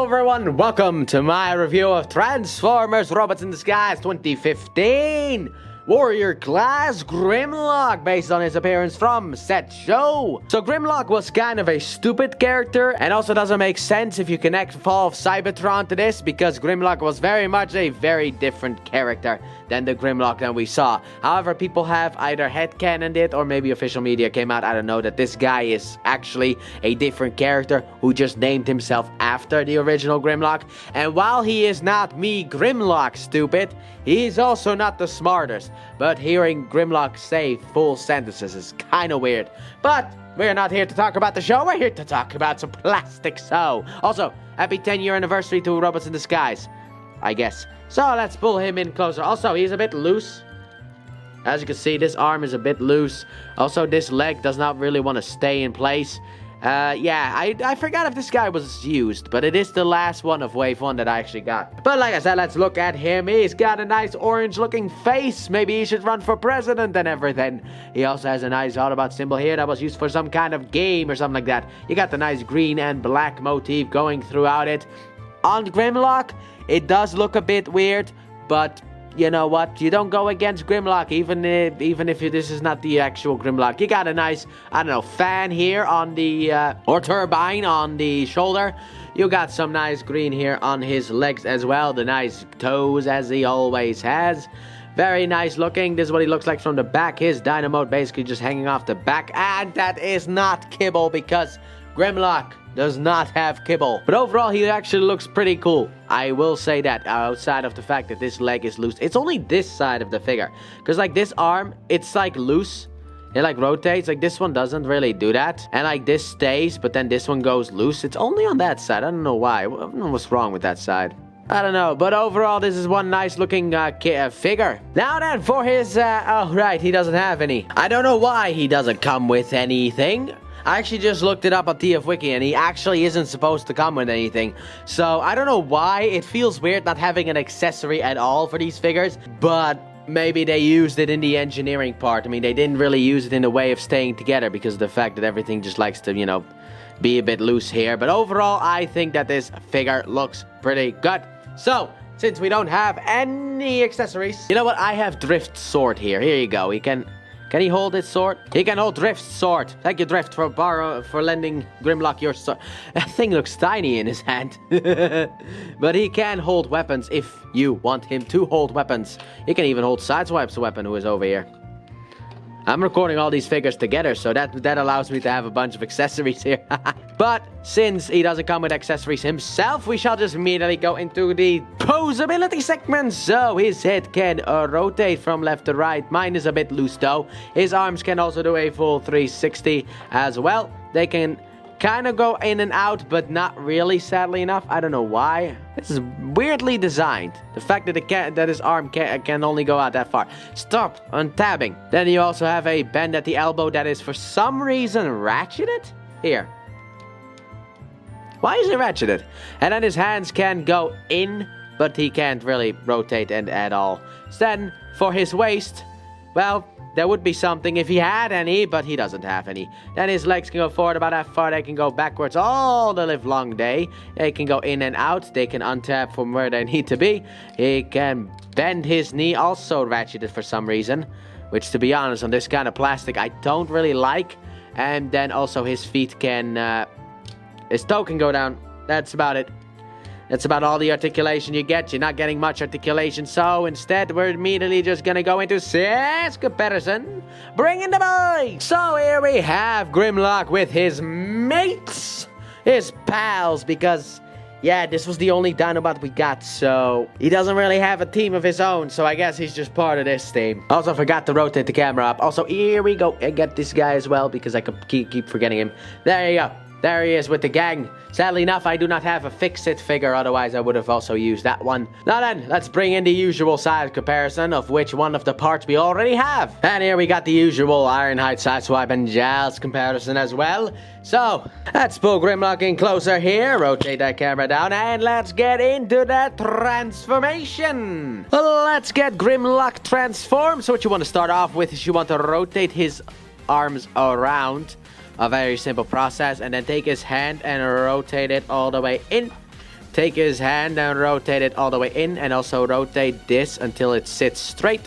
Hello everyone, welcome to my review of Transformers Robots in Disguise 2015 Warrior Class Grimlock, based on his appearance from said show. So Grimlock was kind of a stupid character, and also doesn't make sense if you connect Fall of Cybertron to this, because Grimlock was very much a very different character than the Grimlock that we saw. However, people have either headcanoned it, or maybe official media came out, I don't know, that this guy is actually a different character who just named himself after the original Grimlock. And while he is not me Grimlock stupid, he's also not the smartest. But hearing Grimlock say full sentences is kinda weird. But we're not here to talk about the show, we're here to talk about some plastic. So, also, happy 10-year anniversary to Robots in Disguise, I guess. So let's pull him in closer. Also, he's a bit loose. As you can see, this arm is a bit loose. Also, this leg does not really want to stay in place. Yeah, I forgot if this guy was used, but it is the last one of Wave 1 that I actually got. But like I said, let's look at him. He's got a nice orange-looking face. Maybe he should run for president and everything. He also has a nice Autobot symbol here that was used for some kind of game or something like that. You got the nice green and black motif going throughout it. On Grimlock, it does look a bit weird, but you know what? You don't go against Grimlock, even if this is not the actual Grimlock. You got a nice, I don't know, fan here on the, or turbine on the shoulder. You got some nice green here on his legs as well. The nice toes, as he always has. Very nice looking. This is what he looks like from the back. His Dino Mode basically just hanging off the back. And that is not kibble, because Grimlock does not have kibble. But overall, he actually looks pretty cool. I will say that, outside of the fact that this leg is loose. It's only this side of the figure. Because, like, this arm, it's, like, loose. It, like, rotates. Like, this one doesn't really do that. And, like, this stays, but then this one goes loose. It's only on that side. I don't know why. I don't know what's wrong with that side. I don't know, but overall, this is one nice looking figure. Now then, for his, oh, right, he doesn't have any. I don't know why he doesn't come with anything. I actually just looked it up on TF Wiki, and he actually isn't supposed to come with anything. So, I don't know why. It feels weird not having an accessory at all for these figures, but maybe they used it in the engineering part. I mean, they didn't really use it in the way of staying together because of the fact that everything just likes to, you know, be a bit loose here. But overall, I think that this figure looks pretty good. So, since we don't have any accessories, you know what? I have Drift's sword here. Here you go. Can he hold his sword? He can hold Drift's sword. Thank you, Drift, for lending Grimlock your sword. That thing looks tiny in his hand. But he can hold weapons if you want him to hold weapons. He can even hold Sideswipe's weapon, who is over here. I'm recording all these figures together, so that allows me to have a bunch of accessories here. But since he doesn't come with accessories himself, we shall just immediately go into the posability segment. So his head can rotate from left to right. Mine is a bit loose though. His arms can also do a full 360 as well. They can kind of go in and out, but not really, sadly enough. I don't know why. This is weirdly designed. The fact that his arm can only go out that far. Stop untabbing. Then you also have a bend at the elbow that is for some reason ratcheted. Here. Why is it ratcheted? And then his hands can go in, but he can't really rotate at all. Then for his waist, well, there would be something if he had any, but he doesn't have any. Then his legs can go forward about that far. They can go backwards all the live long day. They can go in and out. They can untap from where they need to be. He can bend his knee, also ratcheted for some reason. Which, to be honest, on this kind of plastic, I don't really like. And then also his feet can, his toe can go down. That's about it. That's about all the articulation you get. You're not getting much articulation, so instead we're immediately just gonna go into size comparison. Bring in the boys! So here we have Grimlock with his mates, his pals, because, yeah, this was the only Dinobot we got, so he doesn't really have a team of his own, so I guess he's just part of this team. Also forgot to rotate the camera up. Also, here we go. I get this guy as well, because I could keep forgetting him. There you go. There he is with the gang. Sadly enough, I do not have a fix-it figure, otherwise I would have also used that one. Now then, let's bring in the usual size comparison of which one of the parts we already have. And here we got the usual Ironhide, Sideswipe, and Giles comparison as well. So, let's pull Grimlock in closer here, rotate that camera down, and let's get into that transformation. Let's get Grimlock transformed. So what you want to start off with is you want to rotate his arms around. A very simple process, and then take his hand and rotate it all the way in take his hand and rotate it all the way in, and also rotate this until it sits straight.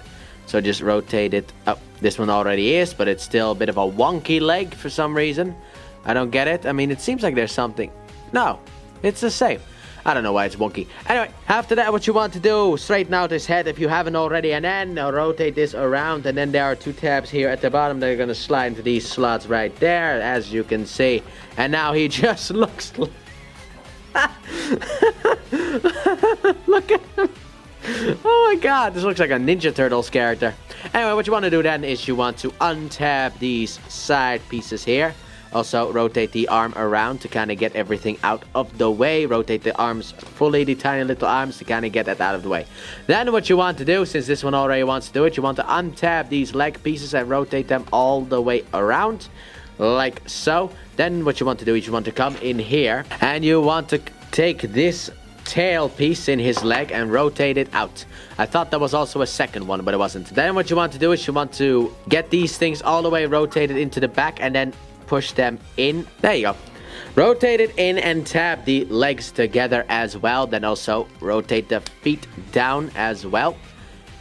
So just rotate it. Oh, this one already is, but it's still a bit of a wonky leg for some reason. I don't get it. I mean, it seems like there's something. No, it's the same. I don't know why it's wonky. Anyway, after that, what you want to do, straighten out his head if you haven't already, and then rotate this around, and then there are two tabs here at the bottom that are going to slide into these slots right there, as you can see. And now he just looks like... Look at him. Oh my god, this looks like a Ninja Turtles character. Anyway, what you want to do then is you want to untab these side pieces here. Also, rotate the arm around to kind of get everything out of the way. Rotate the arms fully, the tiny little arms, to kind of get that out of the way. Then what you want to do, since this one already wants to do it, you want to untab these leg pieces and rotate them all the way around, like so. Then what you want to do is you want to come in here, and you want to take this tail piece in his leg and rotate it out. I thought there was also a second one, but it wasn't. Then what you want to do is you want to get these things all the way rotated into the back, and then push them in. There you go. Rotate it in and tab the legs together as well. Then also rotate the feet down as well.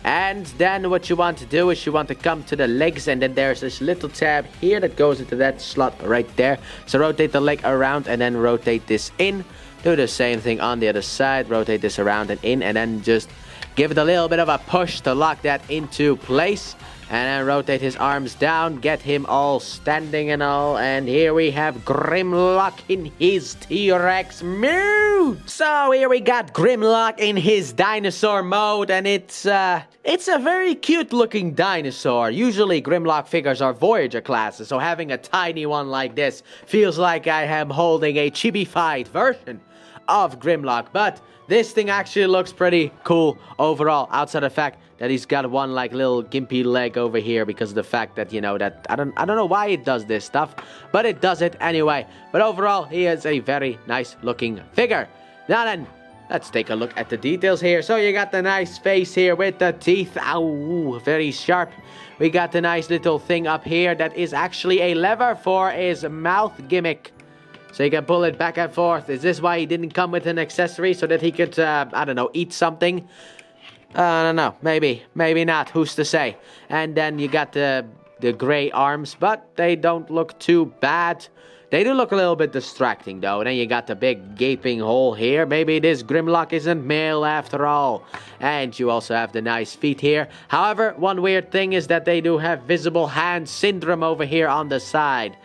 And then what you want to do is you want to come to the legs, and then there's this little tab here that goes into that slot right there. So rotate the leg around and then rotate this in. Do the same thing on the other side. Rotate this around and in, and then just give it a little bit of a push to lock that into place. And then rotate his arms down, get him all standing and all, and here we have Grimlock in his T-Rex mode. So here we got Grimlock in his dinosaur mode, and it's a very cute looking dinosaur. Usually Grimlock figures are Voyager classes, so having a tiny one like this feels like I am holding a chibi-fied version of Grimlock, but this thing actually looks pretty cool overall, outside of the fact that he's got one like little gimpy leg over here because of the fact that, you know, that I don't know why it does this stuff, but it does it anyway. But overall, he is a very nice looking figure. Now then, let's take a look at the details here. So you got the nice face here with the teeth. Ow, very sharp. We got the nice little thing up here that is actually a lever for his mouth gimmick. So you can pull it back and forth. Is this why he didn't come with an accessory so that he could, I don't know, eat something? I don't know. Maybe. Maybe not. Who's to say? And then you got the gray arms, but they don't look too bad. They do look a little bit distracting, though. And then you got the big gaping hole here. Maybe this Grimlock isn't male after all. And you also have the nice feet here. However, one weird thing is that they do have visible hand syndrome over here on the side.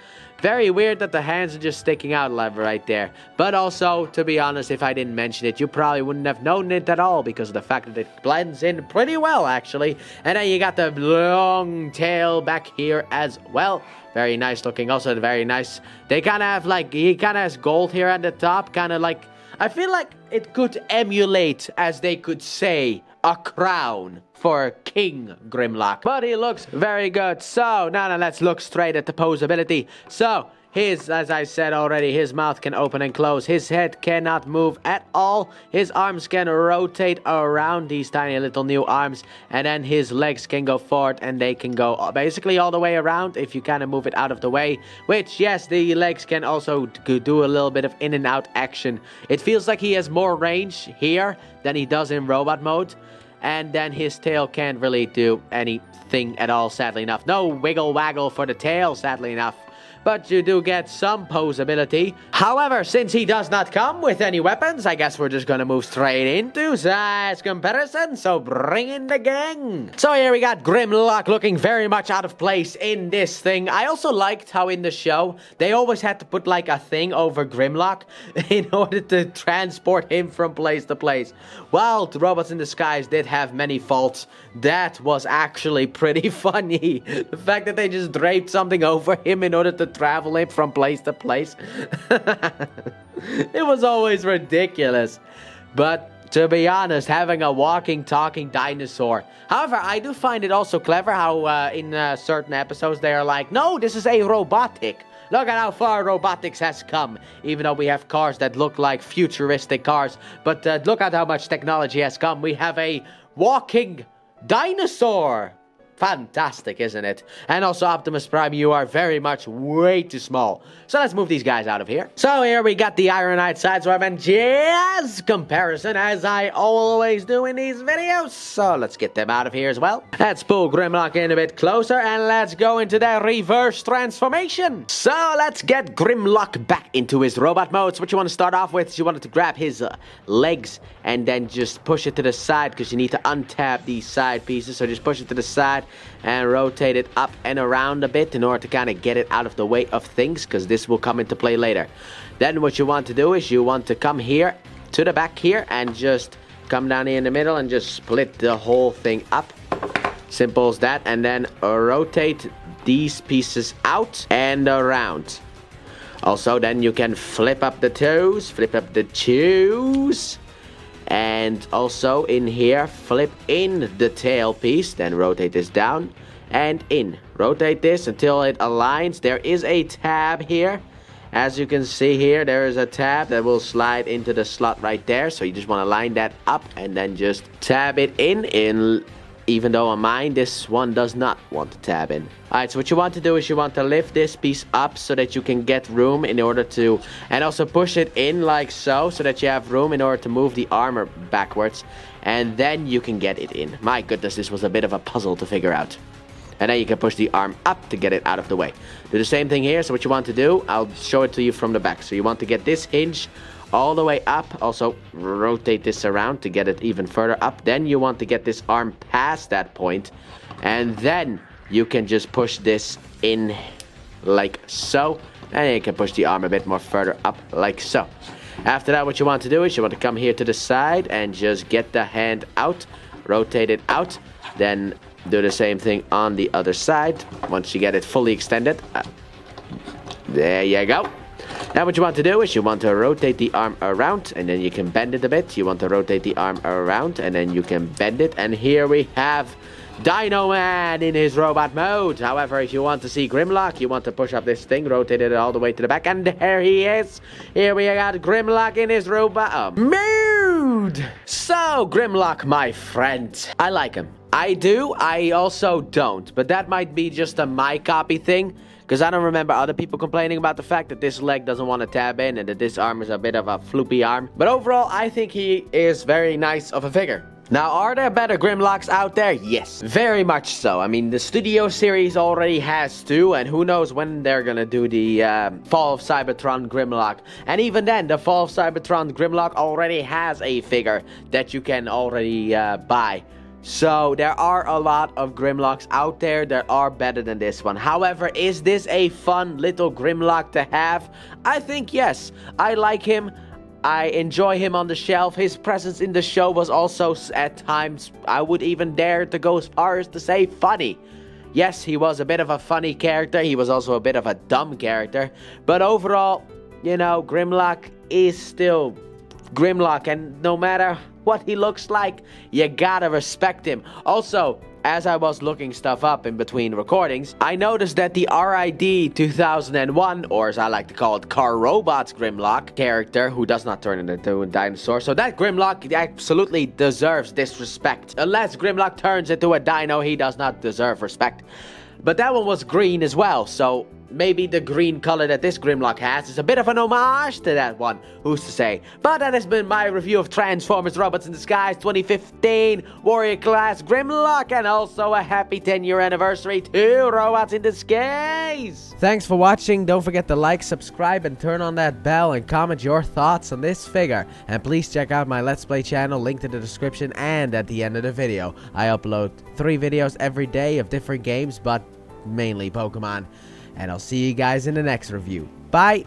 Very weird that the hands are just sticking out right there. But also, to be honest, if I didn't mention it, you probably wouldn't have known it at all because of the fact that it blends in pretty well, actually. And then you got the long tail back here as well. Very nice looking. Also very nice. They kind of have like, he kind of has gold here at the top. Kind of like, I feel like it could emulate, as they could say, a crown for King Grimlock. But he looks very good. So now let's look straight at the posability. So his, as I said already, his mouth can open and close. His head cannot move at all. His arms can rotate around, these tiny little new arms. And then his legs can go forward, and they can go basically all the way around if you kind of move it out of the way. Which, yes, the legs can also do a little bit of in and out action. It feels like he has more range here than he does in robot mode. And then his tail can't really do anything at all, sadly enough. No wiggle waggle for the tail, sadly enough. But you do get some posability. However, since he does not come with any weapons, I guess we're just gonna move straight into size comparison. So bring in the gang. So here we got Grimlock looking very much out of place in this thing. I also liked how in the show, they always had to put like a thing over Grimlock in order to transport him from place to place. While the Robots in Disguise did have many faults, that was actually pretty funny. The fact that they just draped something over him in order to travel him from place to place. It was always ridiculous. But to be honest, having a walking, talking dinosaur. However, I do find it also clever how in certain episodes they are like, no, this is a robotic. Look at how far robotics has come. Even though we have cars that look like futuristic cars. But look at how much technology has come. We have a walking dinosaur. Fantastic, isn't it? And also, Optimus Prime, you are very much way too small. So let's move these guys out of here. So here we got the Ironite Sideswipe and Jazz comparison, as I always do in these videos. So let's get them out of here as well. Let's pull Grimlock in a bit closer, and let's go into the reverse transformation. So let's get Grimlock back into his robot mode. So what you want to start off with is you want to grab his legs and then just push it to the side, because you need to untap these side pieces. So just push it to the side and rotate it up and around a bit in order to kind of get it out of the way of things, because this will come into play later. Then what you want to do is you want to come here to the back here and just come down here in the middle and just split the whole thing up. Simple as that. And then rotate these pieces out and around. Also, then you can flip up the toes, flip up the shoes. And also in here, flip in the tail piece, then rotate this down and in. Rotate this until it aligns. There is a tab here. As you can see here, there is a tab that will slide into the slot right there. So you just want to line that up and then just tab it in. Even though on mine, this one does not want to tab in. Alright, so what you want to do is you want to lift this piece up so that you can get room in order to... And also push it in like so that you have room in order to move the armor backwards. And then you can get it in. My goodness, this was a bit of a puzzle to figure out. And then you can push the arm up to get it out of the way. Do the same thing here. So what you want to do, I'll show it to you from the back. So you want to get this hinge all the way up. Also rotate this around to get it even further up. Then you want to get this arm past that point, and then you can just push this in like so, and you can push the arm a bit more further up like so. After that, what you want to do is you want to come here to the side and just get the hand out, rotate it out, then do the same thing on the other side once you get it fully extended. There you go. Now what you want to do is you want to rotate the arm around, and then you can bend it a bit. You want to rotate the arm around, and then you can bend it. And here we have Dino Man in his robot mode. However, if you want to see Grimlock, you want to push up this thing, rotate it all the way to the back, and there he is. Here we got Grimlock in his robot mode. So, Grimlock, my friend, I like him. I do, I also don't. But that might be just a my copy thing, because I don't remember other people complaining about the fact that this leg doesn't want to tab in and that this arm is a bit of a floopy arm. But overall, I think he is very nice of a figure. Now, are there better Grimlocks out there? Yes, very much so. I mean, the Studio series already has two, and who knows when they're gonna do the Fall of Cybertron Grimlock. And even then, the Fall of Cybertron Grimlock already has a figure that you can already buy. So, there are a lot of Grimlocks out there that are better than this one. However, is this a fun little Grimlock to have? I think yes. I like him. I enjoy him on the shelf. His presence in the show was also, at times, I would even dare to go as far as to say funny. Yes, he was a bit of a funny character. He was also a bit of a dumb character. But overall, you know, Grimlock is still Grimlock, and no matter what he looks like, you gotta respect him. Also, as I was looking stuff up in between recordings, I noticed that the RID 2001, or as I like to call it, Car Robots Grimlock character, who does not turn into a dinosaur, so that Grimlock absolutely deserves disrespect. Unless Grimlock turns into a dino, he does not deserve respect. But that one was green as well, so maybe the green color that this Grimlock has is a bit of an homage to that one. Who's to say? But that has been my review of Transformers Robots in Disguise 2015 Warrior Class Grimlock, and also a happy 10-year anniversary to Robots in Disguise. Thanks for watching. Don't forget to like, subscribe, and turn on that bell, and comment your thoughts on this figure. And please check out my Let's Play channel, linked in the description and at the end of the video. I upload 3 videos every day of different games, but mainly Pokemon. And I'll see you guys in the next review. Bye!